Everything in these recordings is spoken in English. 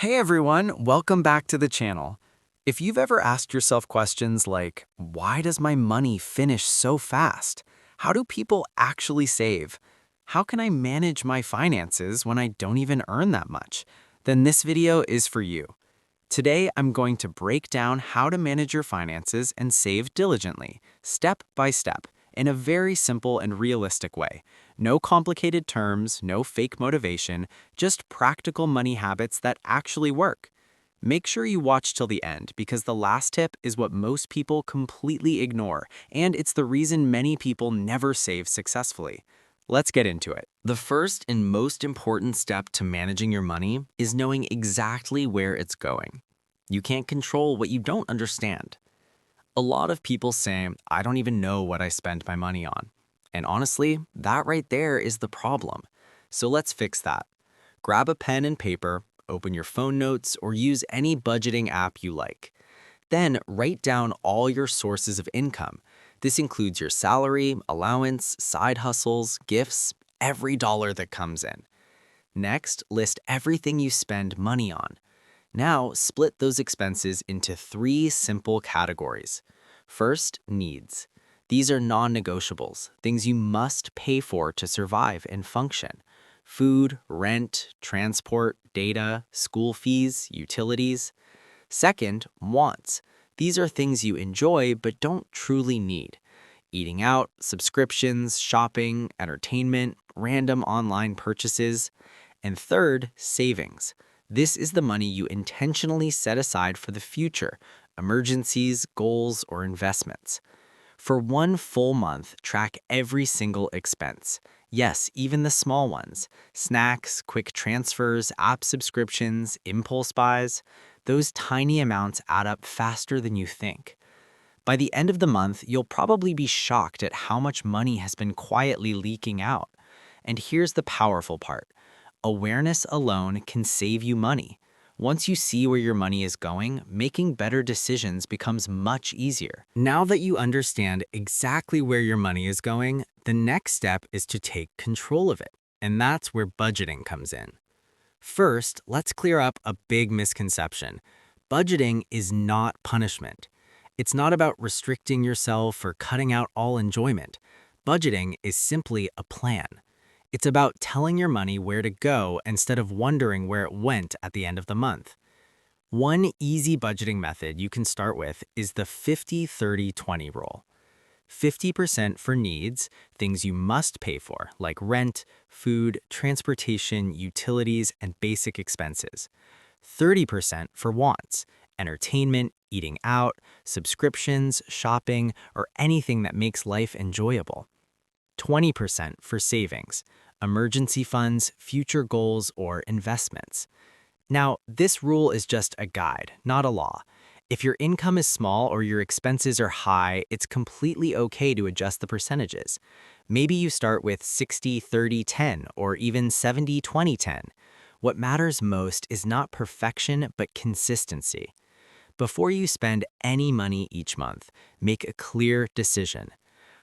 Hey everyone, welcome back to the channel. If you've ever asked yourself questions like, why does my money finish so fast? How do people actually save? How can I manage my finances when I don't even earn that much? Then this video is for you. Today, I'm going to break down how to manage your finances and save diligently, step by step, in a very simple and realistic way. No complicated terms, no fake motivation, just practical money habits that actually work. Make sure you watch till the end because the last tip is what most people completely ignore, and it's the reason many people never save successfully. Let's get into it. The first and most important step to managing your money is knowing exactly where it's going. You can't control what you don't understand. A lot of people say, I don't even know what I spend my money on. And honestly, that right there is the problem. So let's fix that. Grab a pen and paper, open your phone notes, or use any budgeting app you like. Then write down all your sources of income. This includes your salary, allowance, side hustles, gifts, every dollar that comes in. Next, list everything you spend money on. Now, split those expenses into three simple categories. First, needs. These are non-negotiables, things you must pay for to survive and function. Food, rent, transport, data, school fees, utilities. Second, wants. These are things you enjoy but don't truly need. Eating out, subscriptions, shopping, entertainment, random online purchases. And third, savings. This is the money you intentionally set aside for the future, emergencies, goals, or investments. For one full month, track every single expense. Yes, even the small ones. Snacks, quick transfers, app subscriptions, impulse buys. Those tiny amounts add up faster than you think. By the end of the month, you'll probably be shocked at how much money has been quietly leaking out. And here's the powerful part. Awareness alone can save you money. Once you see where your money is going, making better decisions becomes much easier. Now that you understand exactly where your money is going, the next step is to take control of it. And that's where budgeting comes in. First, let's clear up a big misconception. Budgeting is not punishment. It's not about restricting yourself or cutting out all enjoyment. Budgeting is simply a plan. It's about telling your money where to go instead of wondering where it went at the end of the month. One easy budgeting method you can start with is the 50-30-20 rule. 50% for needs, things you must pay for, like rent, food, transportation, utilities, and basic expenses. 30% for wants, entertainment, eating out, subscriptions, shopping, or anything that makes life enjoyable. 20% for savings, emergency funds, future goals, or investments. Now, this rule is just a guide, not a law. If your income is small or your expenses are high, it's completely okay to adjust the percentages. Maybe you start with 60-30-10 or even 70-20-10. What matters most is not perfection, but consistency. Before you spend any money each month, make a clear decision.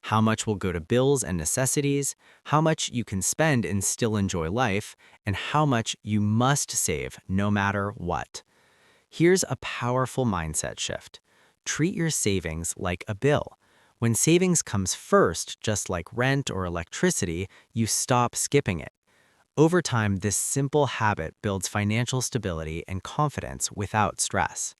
How much will go to bills and necessities, how much you can spend and still enjoy life, and how much you must save no matter what. Here's a powerful mindset shift. Treat your savings like a bill. When savings comes first, just like rent or electricity, you stop skipping it. Over time, this simple habit builds financial stability and confidence without stress.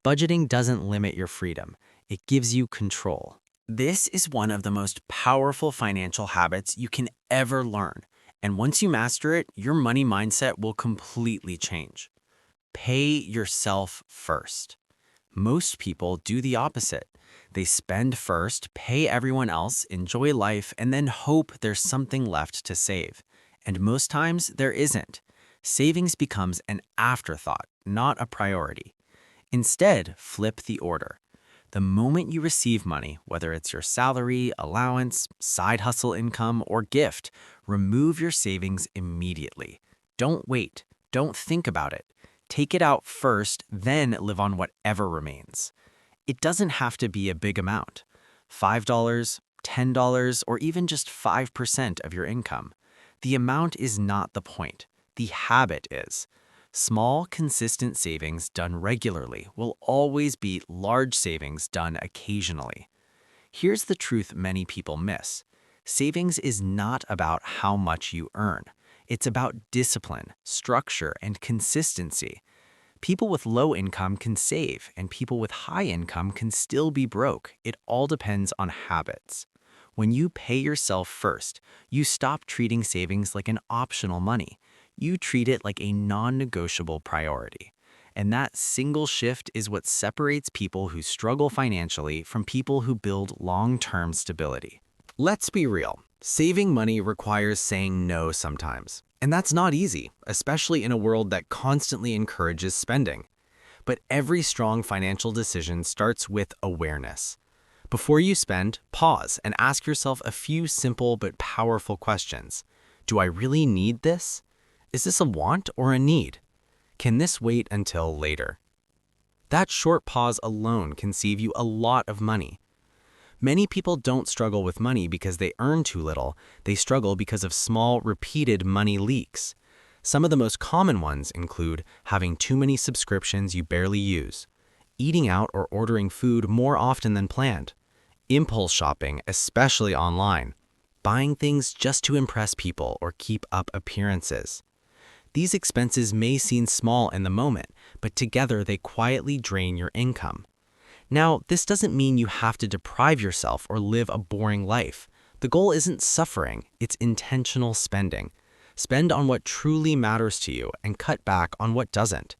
Budgeting doesn't limit your freedom. It gives you control. This is one of the most powerful financial habits you can ever learn. And once you master it, your money mindset will completely change. Pay yourself first. Most people do the opposite. They spend first, pay everyone else, enjoy life, and then hope there's something left to save. And most times, there isn't. Savings becomes an afterthought, not a priority. Instead, flip the order. The moment you receive money, whether it's your salary, allowance, side hustle income, or gift, remove your savings immediately. Don't wait. Don't think about it. Take it out first, then live on whatever remains. It doesn't have to be a big amount. $5, $10, or even just 5% of your income. The amount is not the point. The habit is. Small, consistent savings done regularly will always beat large savings done occasionally. Here's the truth many people miss. Savings is not about how much you earn. It's about discipline, structure, and consistency. People with low income can save, and people with high income can still be broke. It all depends on habits. When you pay yourself first, you stop treating savings like an optional money. You treat it like a non-negotiable priority. And that single shift is what separates people who struggle financially from people who build long-term stability. Let's be real. Saving money requires saying no sometimes. And that's not easy, especially in a world that constantly encourages spending. But every strong financial decision starts with awareness. Before you spend, pause and ask yourself a few simple but powerful questions. Do I really need this? Is this a want or a need? Can this wait until later? That short pause alone can save you a lot of money. Many people don't struggle with money because they earn too little. They struggle because of small, repeated money leaks. Some of the most common ones include having too many subscriptions you barely use, eating out or ordering food more often than planned, impulse shopping, especially online, buying things just to impress people or keep up appearances. These expenses may seem small in the moment, but together they quietly drain your income. Now, this doesn't mean you have to deprive yourself or live a boring life. The goal isn't suffering, it's intentional spending. Spend on what truly matters to you and cut back on what doesn't.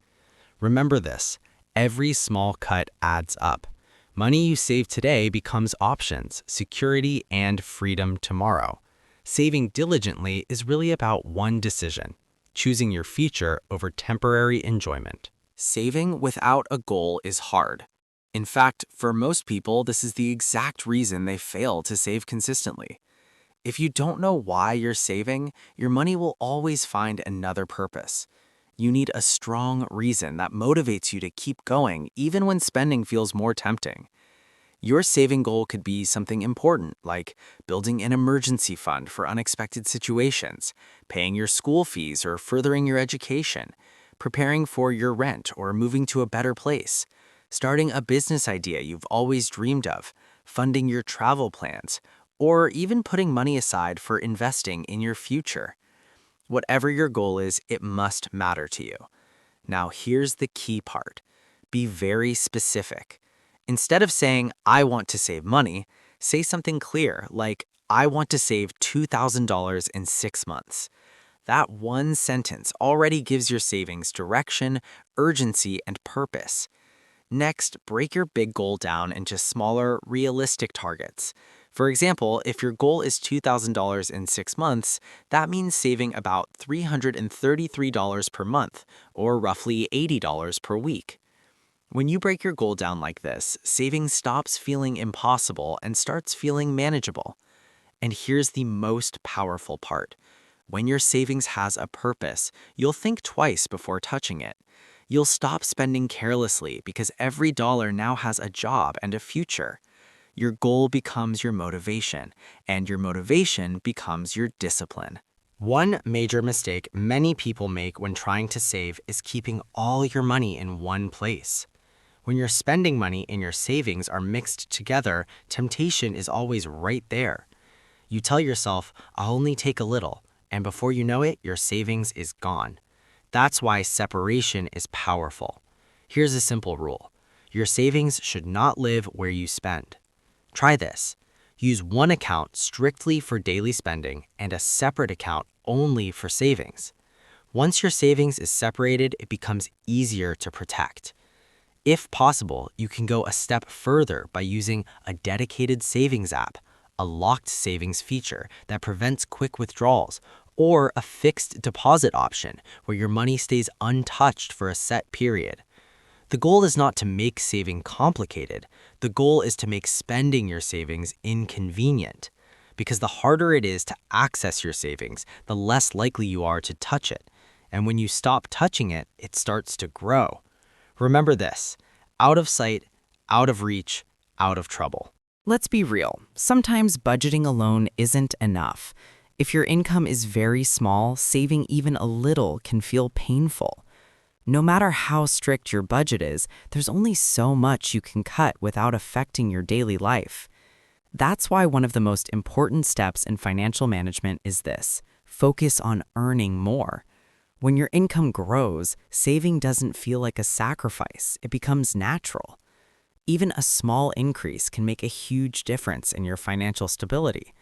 Remember this, every small cut adds up. Money you save today becomes options, security, and freedom tomorrow. Saving diligently is really about one decision: choosing your future over temporary enjoyment. Saving without a goal is hard. In fact, for most people, this is the exact reason they fail to save consistently. If you don't know why you're saving, your money will always find another purpose. You need a strong reason that motivates you to keep going even when spending feels more tempting. Your saving goal could be something important, like building an emergency fund for unexpected situations, paying your school fees or furthering your education, preparing for your rent or moving to a better place, starting a business idea you've always dreamed of, funding your travel plans, or even putting money aside for investing in your future. Whatever your goal is, it must matter to you. Now, here's the key part. Be very specific. Instead of saying, I want to save money, say something clear like, I want to save $2,000 in 6 months. That one sentence already gives your savings direction, urgency, and purpose. Next, break your big goal down into smaller, realistic targets. For example, if your goal is $2,000 in 6 months, that means saving about $333 per month, or roughly $80 per week. When you break your goal down like this, saving stops feeling impossible and starts feeling manageable. And here's the most powerful part. When your savings has a purpose, you'll think twice before touching it. You'll stop spending carelessly because every dollar now has a job and a future. Your goal becomes your motivation, and your motivation becomes your discipline. One major mistake many people make when trying to save is keeping all your money in one place. When your spending money and your savings are mixed together, temptation is always right there. You tell yourself, I'll only take a little, and before you know it, your savings is gone. That's why separation is powerful. Here's a simple rule. Your savings should not live where you spend. Try this. Use one account strictly for daily spending and a separate account only for savings. Once your savings is separated, it becomes easier to protect. If possible, you can go a step further by using a dedicated savings app, a locked savings feature that prevents quick withdrawals, or a fixed deposit option where your money stays untouched for a set period. The goal is not to make saving complicated. The goal is to make spending your savings inconvenient. Because the harder it is to access your savings, the less likely you are to touch it. And when you stop touching it, it starts to grow. Remember this: out of sight, out of reach, out of trouble. Let's be real. Sometimes budgeting alone isn't enough. If your income is very small, saving even a little can feel painful. No matter how strict your budget is, there's only so much you can cut without affecting your daily life. That's why one of the most important steps in financial management is this: focus on earning more. When your income grows, saving doesn't feel like a sacrifice, it becomes natural. Even a small increase can make a huge difference in your financial stability.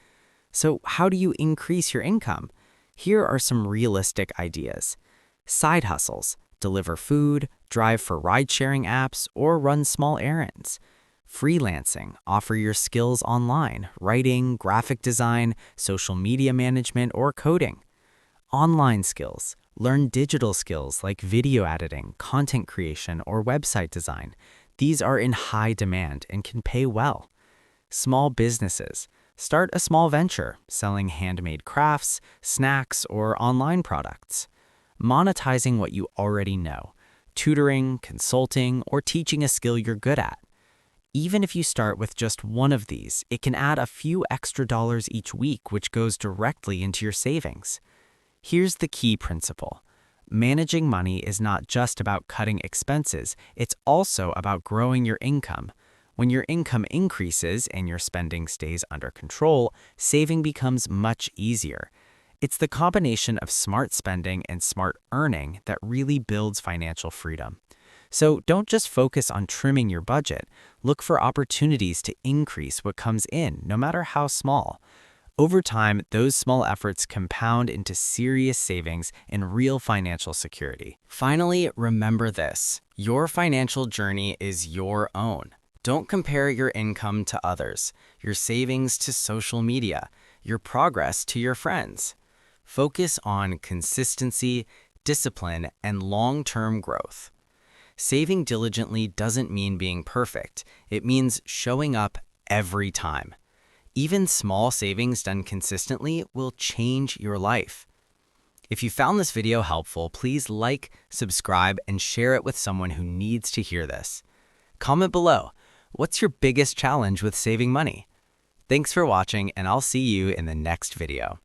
So, how do you increase your income? Here are some realistic ideas. Side hustles: deliver food, drive for ride sharing apps, or run small errands. Freelancing: offer your skills online, writing, graphic design, social media management, or coding. Online skills: learn digital skills like video editing, content creation, or website design. These are in high demand and can pay well. Small businesses: start a small venture, selling handmade crafts, snacks, or online products. Monetizing what you already know: tutoring, consulting, or teaching a skill you're good at. Even if you start with just one of these, it can add a few extra dollars each week, which goes directly into your savings. Here's the key principle: managing money is not just about cutting expenses, it's also about growing your income. When your income increases and your spending stays under control, saving becomes much easier. It's the combination of smart spending and smart earning that really builds financial freedom. So don't just focus on trimming your budget. Look for opportunities to increase what comes in, no matter how small. Over time, those small efforts compound into serious savings and real financial security. Finally, remember this: your financial journey is your own. Don't compare your income to others, your savings to social media, your progress to your friends. Focus on consistency, discipline, and long-term growth. Saving diligently doesn't mean being perfect. It means showing up every time. Even small savings done consistently will change your life. If you found this video helpful, please like, subscribe, and share it with someone who needs to hear this. Comment below: what's your biggest challenge with saving money? Thanks for watching, and I'll see you in the next video.